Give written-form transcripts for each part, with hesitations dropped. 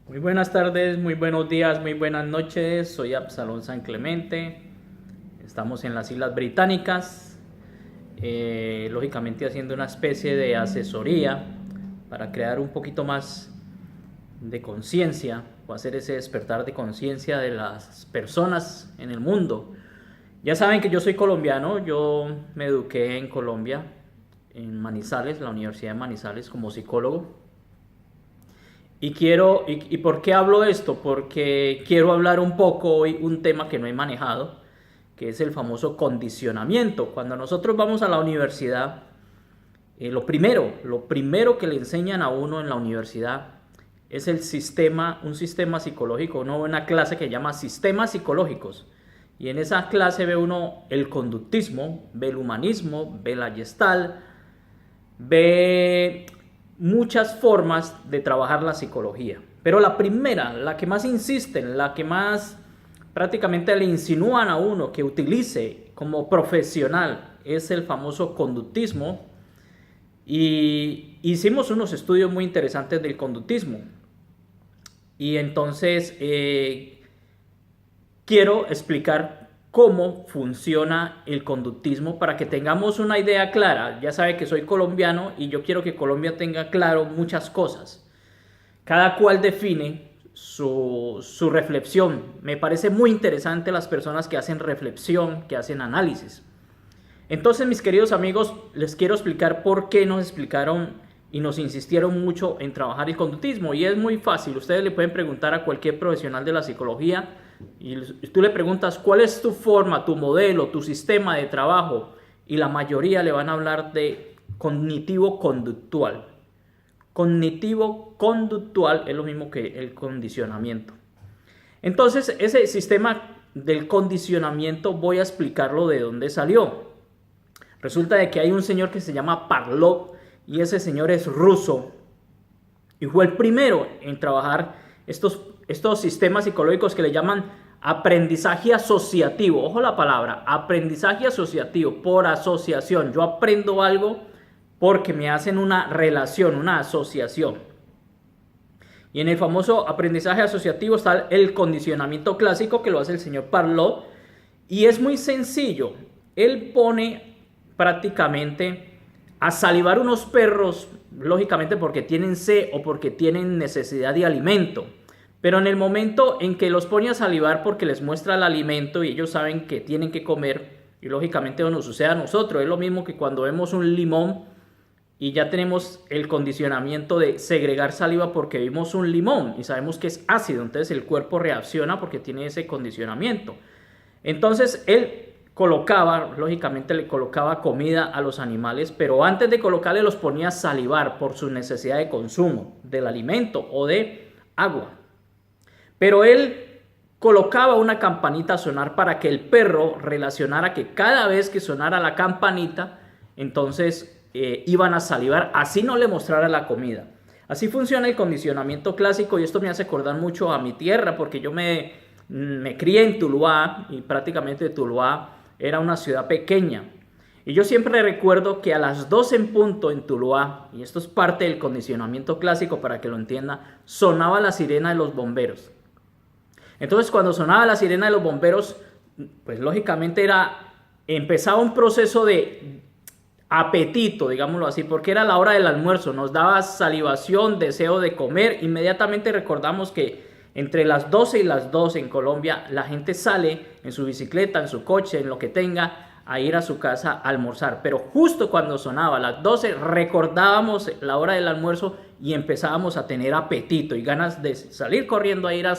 Muy buenas tardes, muy buenos días, muy buenas noches. Soy Absalón San Clemente. Estamos en las Islas Británicas, lógicamente haciendo una especie de asesoría para crear un poquito más de conciencia o hacer ese despertar de conciencia de las personas en el mundo. Ya saben que yo soy colombiano, yo me eduqué en Colombia, en Manizales, la Universidad de Manizales, como psicólogo. ¿Y por qué hablo esto? Porque quiero hablar un poco hoy un tema que no he manejado, que es el famoso condicionamiento. Cuando nosotros vamos a la universidad, lo primero que le enseñan a uno en la universidad es un sistema psicológico, una clase que llama sistemas psicológicos. Y en esa clase ve uno el conductismo, ve el humanismo, ve la Gestalt, ve muchas formas de trabajar la psicología. Pero la primera, la que más insisten, la que más prácticamente le insinúan a uno que utilice como profesional es el famoso conductismo. Y hicimos unos estudios muy interesantes del conductismo. Y entonces quiero explicar cómo funciona el conductismo para que tengamos una idea clara. Ya sabe que soy colombiano y yo quiero que Colombia tenga claro muchas cosas. Cada cual define su reflexión. Me parece muy interesante las personas que hacen reflexión, que hacen análisis. Entonces, mis queridos amigos, les quiero explicar por qué nos explicaron y nos insistieron mucho en trabajar el conductismo. Y es muy fácil. Ustedes le pueden preguntar a cualquier profesional de la psicología y tú le preguntas cuál es tu forma, tu modelo, tu sistema de trabajo. Y la mayoría le van a hablar de cognitivo-conductual. Cognitivo-conductual es lo mismo que el condicionamiento. Entonces, ese sistema del condicionamiento voy a explicarlo de dónde salió. Resulta de que hay un señor que se llama Pavlov y ese señor es ruso y fue el primero en trabajar estos sistemas psicológicos que le llaman aprendizaje asociativo. Ojo la palabra, aprendizaje asociativo, por asociación. Yo aprendo algo porque me hacen una relación, una asociación. Y en el famoso aprendizaje asociativo está el condicionamiento clásico que lo hace el señor Pavlov y es muy sencillo. Él pone prácticamente a salivar unos perros, lógicamente porque tienen sed o porque tienen necesidad de alimento. Pero en el momento en que los pone a salivar porque les muestra el alimento y ellos saben que tienen que comer, y lógicamente nos sucede a nosotros, es lo mismo que cuando vemos un limón y ya tenemos el condicionamiento de segregar saliva porque vimos un limón y sabemos que es ácido, entonces el cuerpo reacciona porque tiene ese condicionamiento. Entonces él lógicamente le colocaba comida a los animales, pero antes de colocarle los ponía a salivar por su necesidad de consumo del alimento o de agua. Pero él colocaba una campanita a sonar para que el perro relacionara que cada vez que sonara la campanita, entonces iban a salivar, así no le mostrara la comida. Así funciona el condicionamiento clásico y esto me hace acordar mucho a mi tierra porque yo me crié en Tuluá y prácticamente Tuluá era una ciudad pequeña. Y yo siempre recuerdo que a las 12 en punto en Tuluá, y esto es parte del condicionamiento clásico para que lo entienda, sonaba la sirena de los bomberos. Entonces cuando sonaba la sirena de los bomberos, pues lógicamente empezaba un proceso de apetito, digámoslo así, porque era la hora del almuerzo, nos daba salivación, deseo de comer, inmediatamente recordamos que entre las 12 y las 12 en Colombia la gente sale en su bicicleta, en su coche, en lo que tenga, a ir a su casa a almorzar, pero justo cuando sonaba las 12 recordábamos la hora del almuerzo y empezábamos a tener apetito y ganas de salir corriendo a ir a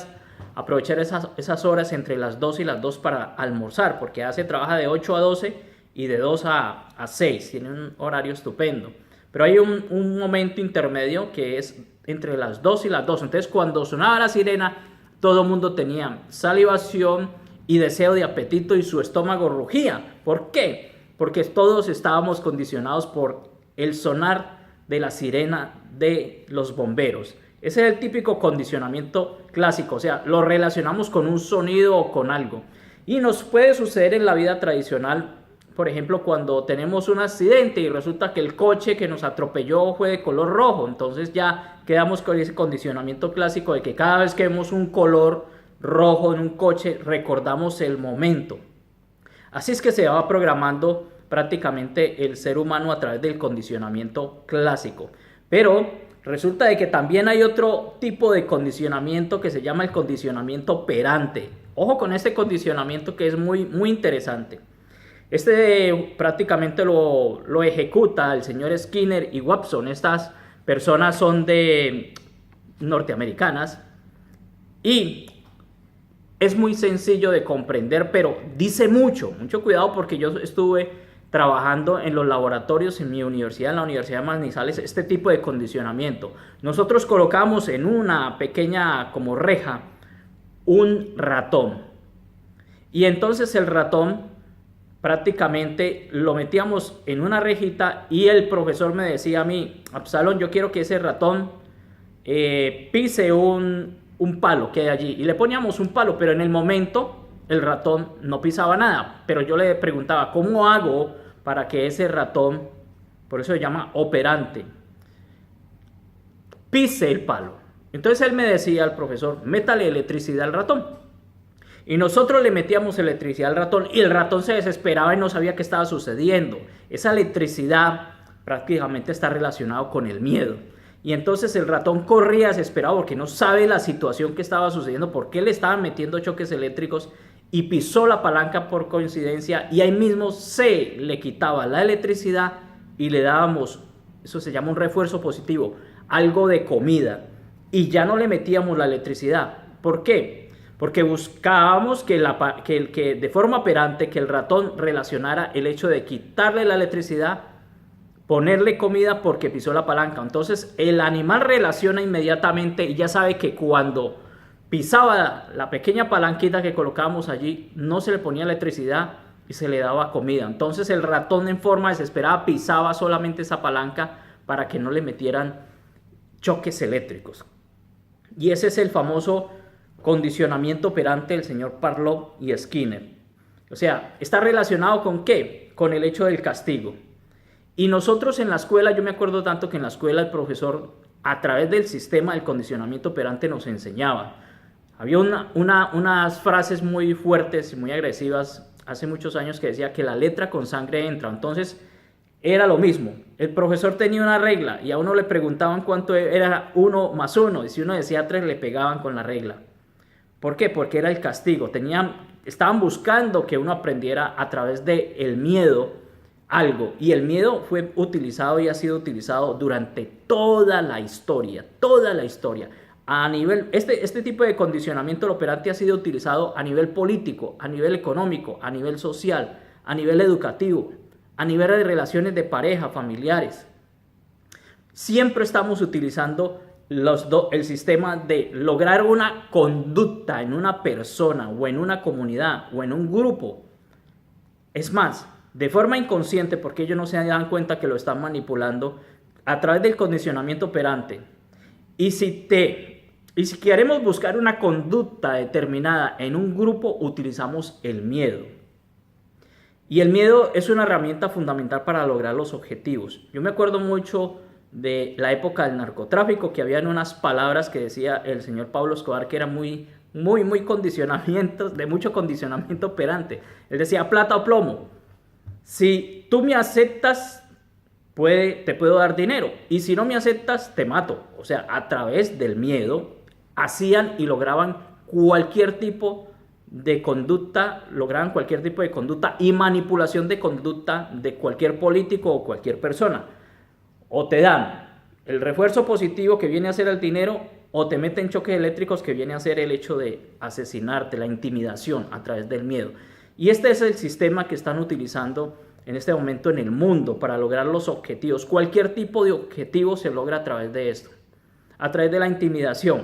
aprovechar esas horas entre las 12 y las 2 para almorzar, porque trabaja de 8 a 12 y de 2 a 6, tiene un horario estupendo. Pero hay un momento intermedio que es entre las 2 y las 2. Entonces cuando sonaba la sirena, todo el mundo tenía salivación y deseo de apetito y su estómago rugía. ¿Por qué? Porque todos estábamos condicionados por el sonar de la sirena de los bomberos. Ese es el típico condicionamiento clásico, o sea, lo relacionamos con un sonido o con algo. Y nos puede suceder en la vida tradicional, por ejemplo, cuando tenemos un accidente y resulta que el coche que nos atropelló fue de color rojo, entonces ya quedamos con ese condicionamiento clásico de que cada vez que vemos un color rojo en un coche recordamos el momento. Así es que se va programando prácticamente el ser humano a través del condicionamiento clásico. Pero resulta de que también hay otro tipo de condicionamiento que se llama el condicionamiento operante. Ojo con este condicionamiento que es muy interesante. Este prácticamente lo ejecuta el señor Skinner y Watson. Estas personas son norteamericanas y es muy sencillo de comprender, pero dice mucho cuidado, porque yo estuve trabajando en los laboratorios en mi universidad, en la Universidad de Manizales, este tipo de condicionamiento. Nosotros colocamos en una pequeña como reja un ratón y entonces el ratón prácticamente lo metíamos en una rejita y el profesor me decía a mí: Absalón, yo quiero que ese ratón pise un palo que hay allí, y le poníamos un palo, pero en el momento el ratón no pisaba nada, pero yo le preguntaba: ¿cómo hago para que ese ratón, por eso se llama operante, pise el palo? Entonces él me decía, al profesor: métale electricidad al ratón. Y nosotros le metíamos electricidad al ratón y el ratón se desesperaba y no sabía qué estaba sucediendo. Esa electricidad prácticamente está relacionada con el miedo. Y entonces el ratón corría desesperado porque no sabe la situación que estaba sucediendo, por qué le estaban metiendo choques eléctricos, y pisó la palanca por coincidencia y ahí mismo se le quitaba la electricidad y le dábamos, eso se llama un refuerzo positivo, algo de comida, y ya no le metíamos la electricidad. ¿Por qué? Porque buscábamos que de forma operante que el ratón relacionara el hecho de quitarle la electricidad, ponerle comida porque pisó la palanca. Entonces el animal relaciona inmediatamente y ya sabe que cuando pisaba la pequeña palanquita que colocábamos allí, no se le ponía electricidad y se le daba comida. Entonces el ratón, en forma desesperada, pisaba solamente esa palanca para que no le metieran choques eléctricos. Y ese es el famoso condicionamiento operante del señor Pavlov y Skinner. O sea, ¿está relacionado con qué? Con el hecho del castigo. Y nosotros en la escuela, yo me acuerdo tanto que en la escuela el profesor, a través del sistema del condicionamiento operante, nos enseñaba. Había unas frases muy fuertes y muy agresivas hace muchos años que decía que la letra con sangre entra. Entonces era lo mismo. El profesor tenía una regla y a uno le preguntaban cuánto era 1 más 1. Y si uno decía 3, le pegaban con la regla. ¿Por qué? Porque era el castigo. Estaban buscando que uno aprendiera a través del miedo algo. Y el miedo fue utilizado y ha sido utilizado durante toda la historia. Toda la historia. Este tipo de condicionamiento operante ha sido utilizado a nivel político, a nivel económico, a nivel social, a nivel educativo, a nivel de relaciones de pareja, familiares. Siempre estamos utilizando el sistema de lograr una conducta en una persona o en una comunidad o en un grupo. Es más, de forma inconsciente, porque ellos no se dan cuenta que lo están manipulando a través del condicionamiento operante. Y si queremos buscar una conducta determinada en un grupo, utilizamos el miedo. Y el miedo es una herramienta fundamental para lograr los objetivos. Yo me acuerdo mucho de la época del narcotráfico, que habían unas palabras que decía el señor Pablo Escobar que eran muy condicionamientos, de mucho condicionamiento operante. Él decía: plata o plomo. Si tú me aceptas, te puedo dar dinero, y si no me aceptas, te mato. O sea, a través del miedo hacían y lograban cualquier tipo de conducta, y manipulación de conducta de cualquier político o cualquier persona. O te dan el refuerzo positivo que viene a ser el dinero, o te meten choques eléctricos que viene a ser el hecho de asesinarte, la intimidación a través del miedo. Y este es el sistema que están utilizando en este momento en el mundo para lograr los objetivos. Cualquier tipo de objetivo se logra a través de esto, a través de la intimidación.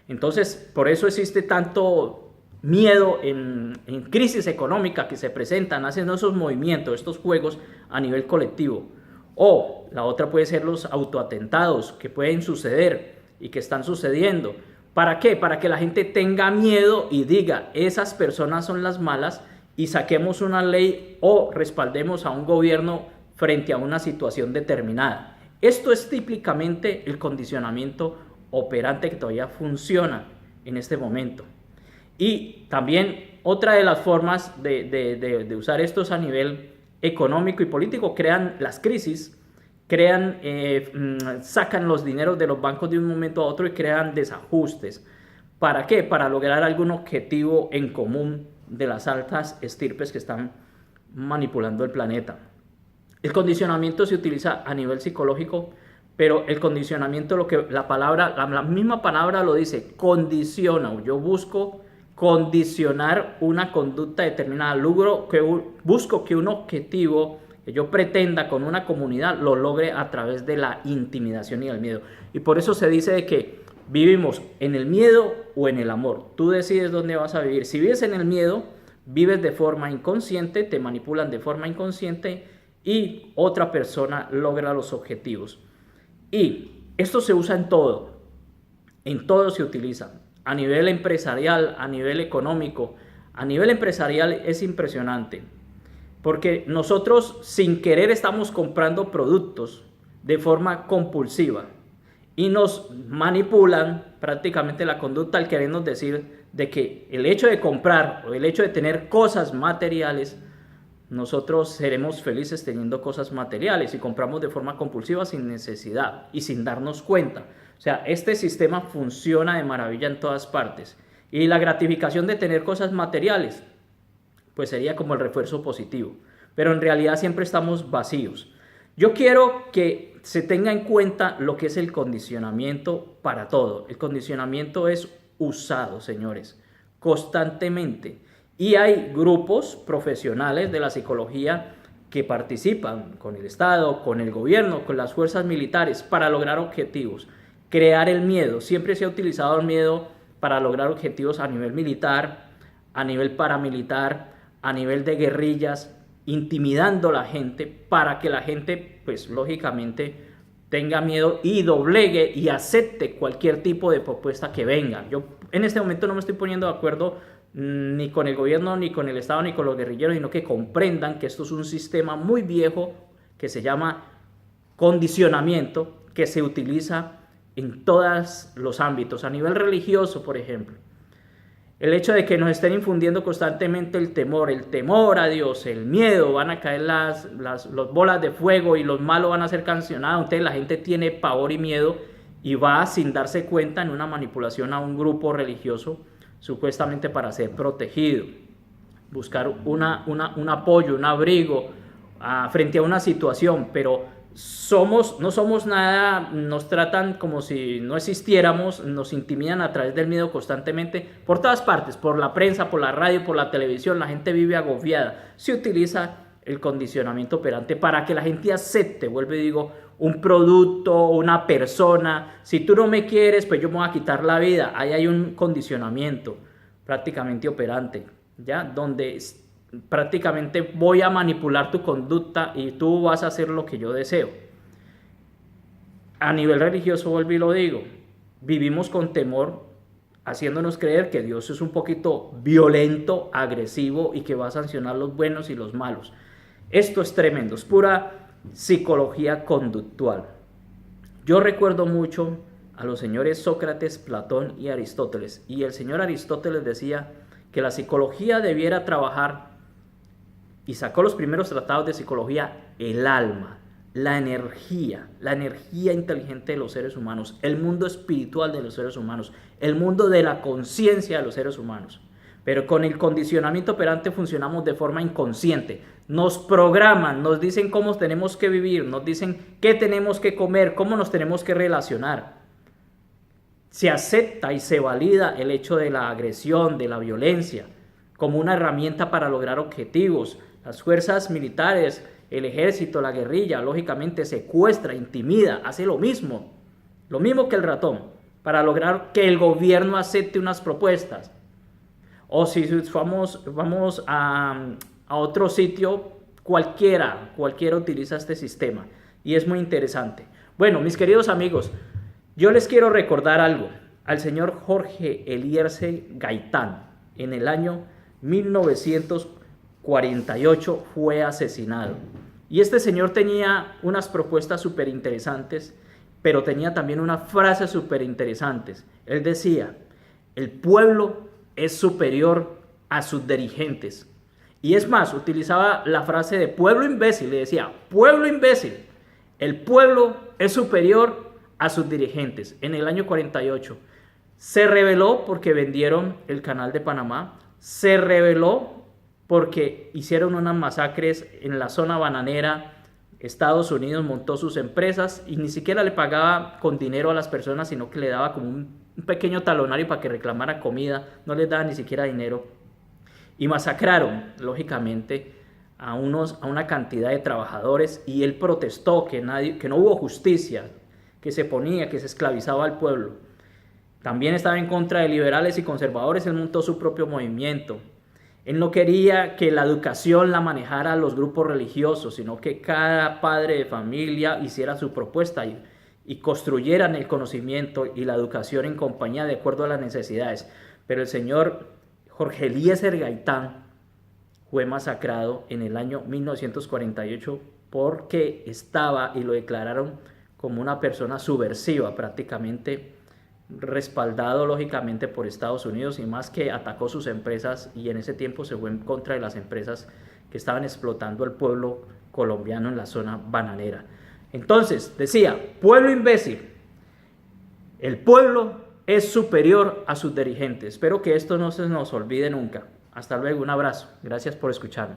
Entonces, por eso existe tanto miedo en crisis económica que se presentan, haciendo esos movimientos, estos juegos a nivel colectivo. O la otra puede ser los autoatentados que pueden suceder y que están sucediendo. ¿Para qué? Para que la gente tenga miedo y diga: esas personas son las malas y saquemos una ley o respaldemos a un gobierno frente a una situación determinada. Esto es típicamente el condicionamiento operante que todavía funciona en este momento. Y también otra de las formas de usar esto es a nivel económico y político. Crean las crisis, sacan los dineros de los bancos de un momento a otro y crean desajustes. ¿Para qué? Para lograr algún objetivo en común de las altas estirpes que están manipulando el planeta. El condicionamiento se utiliza a nivel psicológico, pero el condicionamiento, la misma palabra lo dice, condiciona. Yo busco condicionar una conducta determinada, busco que un objetivo que yo pretenda con una comunidad lo logre a través de la intimidación y el miedo. Y por eso se dice de que vivimos en el miedo o en el amor. Tú decides dónde vas a vivir. Si vives en el miedo, vives de forma inconsciente, te manipulan de forma inconsciente y otra persona logra los objetivos. Y esto se usa en todo se utiliza. A nivel empresarial, a nivel económico, a nivel empresarial es impresionante. Porque nosotros sin querer estamos comprando productos de forma compulsiva y nos manipulan prácticamente la conducta al querernos decir de que el hecho de comprar o el hecho de tener cosas materiales, nosotros seremos felices teniendo cosas materiales y compramos de forma compulsiva sin necesidad y sin darnos cuenta. O sea, este sistema funciona de maravilla en todas partes. Y la gratificación de tener cosas materiales, pues sería como el refuerzo positivo. Pero en realidad siempre estamos vacíos. Yo quiero que se tenga en cuenta lo que es el condicionamiento para todo. El condicionamiento es usado, señores, constantemente. Y hay grupos profesionales de la psicología que participan con el Estado, con el gobierno, con las fuerzas militares para lograr objetivos. Crear el miedo. Siempre se ha utilizado el miedo para lograr objetivos a nivel militar, a nivel paramilitar, a nivel de guerrillas, intimidando a la gente para que la gente, pues lógicamente, tenga miedo y doblegue y acepte cualquier tipo de propuesta que venga. Yo en este momento no me estoy poniendo de acuerdo ni con el gobierno, ni con el Estado, ni con los guerrilleros, sino que comprendan que esto es un sistema muy viejo que se llama condicionamiento, que se utiliza en todos los ámbitos, a nivel religioso, por ejemplo. El hecho de que nos estén infundiendo constantemente el temor a Dios, el miedo, van a caer las bolas de fuego y los malos van a ser cancionados. Entonces la gente tiene pavor y miedo y va sin darse cuenta en una manipulación a un grupo religioso supuestamente para ser protegido, buscar un apoyo, un abrigo frente a una situación, pero no somos nada, nos tratan como si no existiéramos, nos intimidan a través del miedo constantemente, por todas partes, por la prensa, por la radio, por la televisión, la gente vive agobiada. Se utiliza el condicionamiento operante para que la gente acepte, vuelvo y digo, un producto, una persona. Si tú no me quieres, pues yo me voy a quitar la vida. Ahí hay un condicionamiento prácticamente operante, ¿ya? Donde prácticamente voy a manipular tu conducta y tú vas a hacer lo que yo deseo. A nivel religioso, vuelvo y lo digo, vivimos con temor, haciéndonos creer que Dios es un poquito violento, agresivo y que va a sancionar los buenos y los malos. Esto es tremendo, es pura psicología conductual. Yo recuerdo mucho a los señores Sócrates, Platón y Aristóteles, y el señor Aristóteles decía que la psicología debiera trabajar, y sacó los primeros tratados de psicología, el alma, la energía inteligente de los seres humanos, el mundo espiritual de los seres humanos, el mundo de la conciencia de los seres humanos. Pero con el condicionamiento operante funcionamos de forma inconsciente. Nos programan, nos dicen cómo tenemos que vivir, nos dicen qué tenemos que comer, cómo nos tenemos que relacionar. Se acepta y se valida el hecho de la agresión, de la violencia, como una herramienta para lograr objetivos. Las fuerzas militares, el ejército, la guerrilla, lógicamente secuestra, intimida, hace lo mismo que el ratón, para lograr que el gobierno acepte unas propuestas. O si vamos a otro sitio, cualquiera utiliza este sistema y es muy interesante. Bueno, mis queridos amigos, yo les quiero recordar algo. Al señor Jorge Eliezer Gaitán, en el año 1900 48 fue asesinado. Y este señor tenía unas propuestas súper interesantes, pero tenía también unas frases súper interesantes. Él decía, el pueblo es superior a sus dirigentes. Y es más, utilizaba la frase de pueblo imbécil, le decía, pueblo imbécil, el pueblo es superior a sus dirigentes. En el año 48 se rebeló porque vendieron el canal de Panamá, se rebeló porque hicieron unas masacres en la zona bananera. Estados Unidos montó sus empresas y ni siquiera le pagaba con dinero a las personas, sino que le daba como un pequeño talonario para que reclamara comida, no les daba ni siquiera dinero. Y masacraron, lógicamente, a una cantidad de trabajadores, y él protestó que no hubo justicia, que se esclavizaba al pueblo. También estaba en contra de liberales y conservadores, él montó su propio movimiento. Él no quería que la educación la manejara los grupos religiosos, sino que cada padre de familia hiciera su propuesta y construyeran el conocimiento y la educación en compañía de acuerdo a las necesidades. Pero el señor Jorge Eliezer Gaitán fue masacrado en el año 1948 porque estaba, y lo declararon como una persona subversiva, prácticamente respaldado lógicamente por Estados Unidos, y más que atacó sus empresas, y en ese tiempo se fue en contra de las empresas que estaban explotando al pueblo colombiano en la zona bananera. Entonces decía, pueblo imbécil, el pueblo es superior a sus dirigentes. Espero que esto no se nos olvide nunca. Hasta luego, un abrazo. Gracias por escucharme.